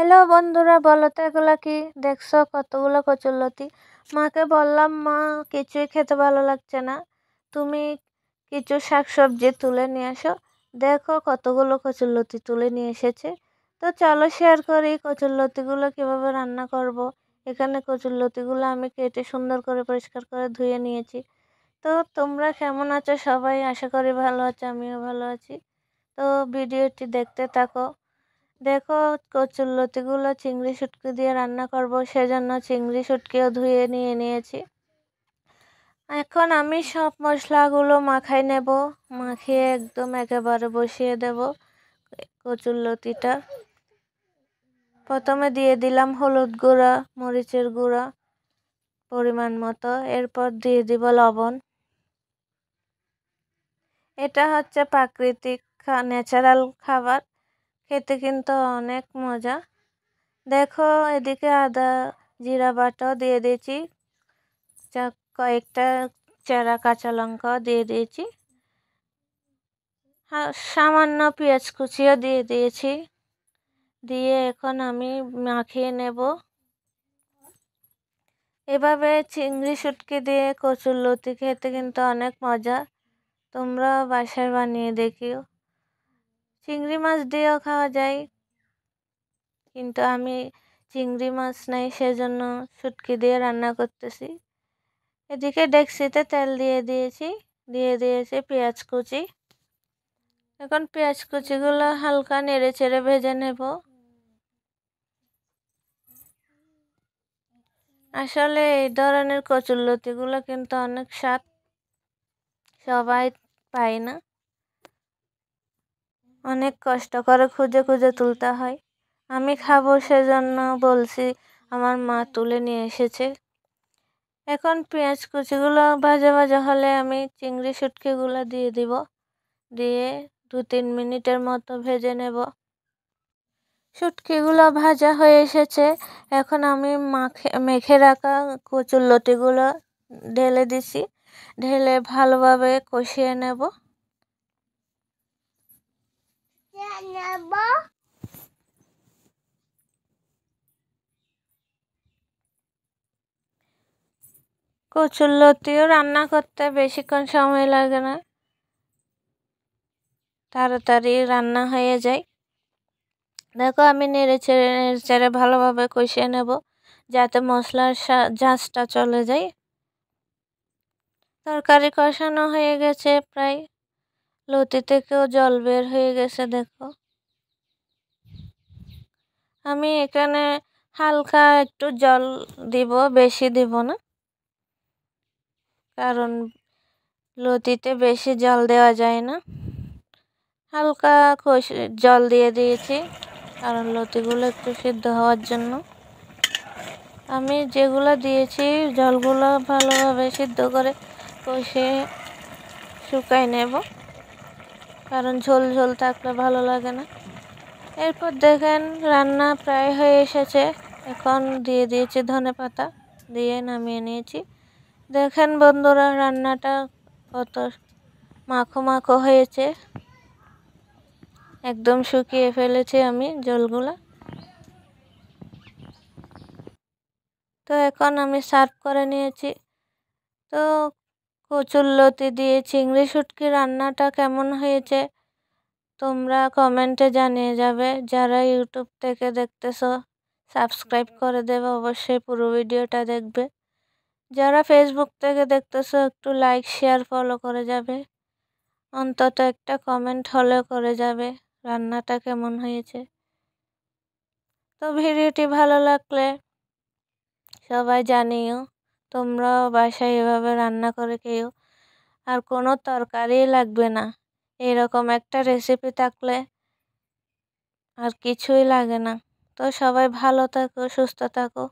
Hello বন্ধুরা, বলো তো এগুলো কি দেখছো? কতগুলো কচুরলতি। মাকে বললাম, মা কিছুই খেতে ভালো লাগছে না, তুমি কিছু শাকসবজি তুলে নিয়ে আসো। দেখো কতগুলো কচুরলতি তুলে নিয়ে এসেছে। তো চলো শেয়ার করি কচুরলতিগুলো কিভাবে রান্না করব। এখানে কচুরলতিগুলো আমি কেটে সুন্দর করে পরিষ্কার করে ধুয়ে নিয়েছি। তো তোমরা কেমন আছো সবাই? আশা করি ভালো আছো, আমিও ভালো আছি। তো ভিডিওটি দেখতে থাকো। দেখো কচুরলতিগুলো চিংড়ি শুটকি দিয়ে রান্না করব, সেজন্য চিংড়ি শুটকিও ধুয়ে নিয়ে নিয়েছি। এখন আমি সব মশলাগুলো মাখাই নেব। মাখিয়ে একদম একেবারে বসিয়ে দেব কচুরলতিটা। প্রথমে দিয়ে দিলাম হলুদ গুঁড়া, মরিচের গুঁড়া পরিমাণ মতো, এরপর দিয়ে দিব লবণ। এটা হচ্ছে প্রাকৃতিক ন্যাচারাল খাবার, খেতে কিন্তু অনেক মজা। দেখো এদিকে আদা জিরা বাটাও দিয়ে দিয়েছি, কয়েকটা চেরা কাঁচা লঙ্কাও দিয়ে দিয়েছি, সামান্য পেঁয়াজ কুচিও দিয়ে দিয়েছি। দিয়ে এখন আমি মাখিয়ে নেব। এভাবে চিংড়ি শুটকি দিয়ে কচুরলতি খেতে কিন্তু অনেক মজা, তোমরা বাসায় বানিয়ে দেখিও। চিংড়ি মাছ দিয়েও খাওয়া যায়, কিন্তু আমি চিংড়ি মাছ নাই, সেজন্য শুটকি দিয়ে রান্না করতেছি। এদিকে ডেকচিতে তেল দিয়ে দিয়েছি পেঁয়াজ কুচি। এখন পেঁয়াজ কুচিগুলো হালকা নেড়ে চেড়ে ভেজে নেব। আসলে এই ধরনের কচুরলতিগুলো কিন্তু অনেক স্বাদ, সবাই পায় না, অনেক কষ্ট করে খুঁজে খুঁজে তুলতে হয়। আমি খাবো সেজন্য বলছি, আমার মা তুলে নিয়ে এসেছে। এখন পেঁয়াজ কুচিগুলো ভাজা ভাজা হলে আমি চিংড়ি শুটকিগুলো দিয়ে দিব। দিয়ে 2-3 মিনিটের মতো ভেজে নেব। শুটকিগুলো ভাজা হয়ে এসেছে, এখন আমি মেখে রাখা কচুরলতিগুলো ঢেলে দিছি। ঢেলে ভালোভাবে কষিয়ে নেব। কচুরলতিও রান্না করতে বেশিক্ষণ সময় লাগে না, তাড়াতাড়ি রান্না হয়ে যায়। দেখো আমি নেড়ে চেড়ে ভালোভাবে কষিয়ে নেব, যাতে মশলার ঝাঁঝটা চলে যায়। তরকারি কষানো হয়ে গেছে প্রায়, লতি থেকেও জল বের হয়ে গেছে। দেখো আমি এখানে হালকা একটু জল দিব, বেশি দিব না, কারণ লতিতে বেশি জল দেওয়া যায় না। হালকা জল দিয়ে দিয়েছি, কারণ লতিগুলো একটু সিদ্ধ হওয়ার জন্য। আমি যেগুলো দিয়েছি জলগুলো ভালোভাবে সিদ্ধ করে কষিয়ে শুকাই নেব, কারণ ঝোল ঝোল থাকলে ভালো লাগে না। এরপর দেখেন রান্না প্রায় হয়ে এসেছে, এখন দিয়ে দিয়েছি ধনেপাতা, দিয়ে নামিয়ে নিয়েছি। দেখেন বন্ধুরা রান্নাটা কত মাখো মাখো হয়েছে, একদম শুকিয়ে ফেলেছি আমি জলগুলা। তো এখন আমি সার্ভ করে নিয়েছি। তো কচুরলতি দিয়ে চিংড়ি শুটকি রান্নাটা কেমন হয়েছে তোমরা কমেন্টে জানিয়ে যাবে। যারা ইউটিউব থেকে দেখতেছো সাবস্ক্রাইব করে দেবে, অবশ্যই পুরো ভিডিওটা দেখবে। যারা ফেসবুক থেকে দেখতেছো একটু লাইক শেয়ার ফলো করে যাবে, অন্তত একটা কমেন্ট হলেও করে যাবে রান্নাটা কেমন হয়েছে। তো ভিডিওটি ভালো লাগলে সবাই জানিও, তোমরাও বাসায় এভাবে রান্না করে খেও। আর কোনো তরকারি লাগবে না, এরকম একটা রেসিপি থাকলে আর কিছুই লাগে না। তো সবাই ভালো থাকো, সুস্থ থাকো।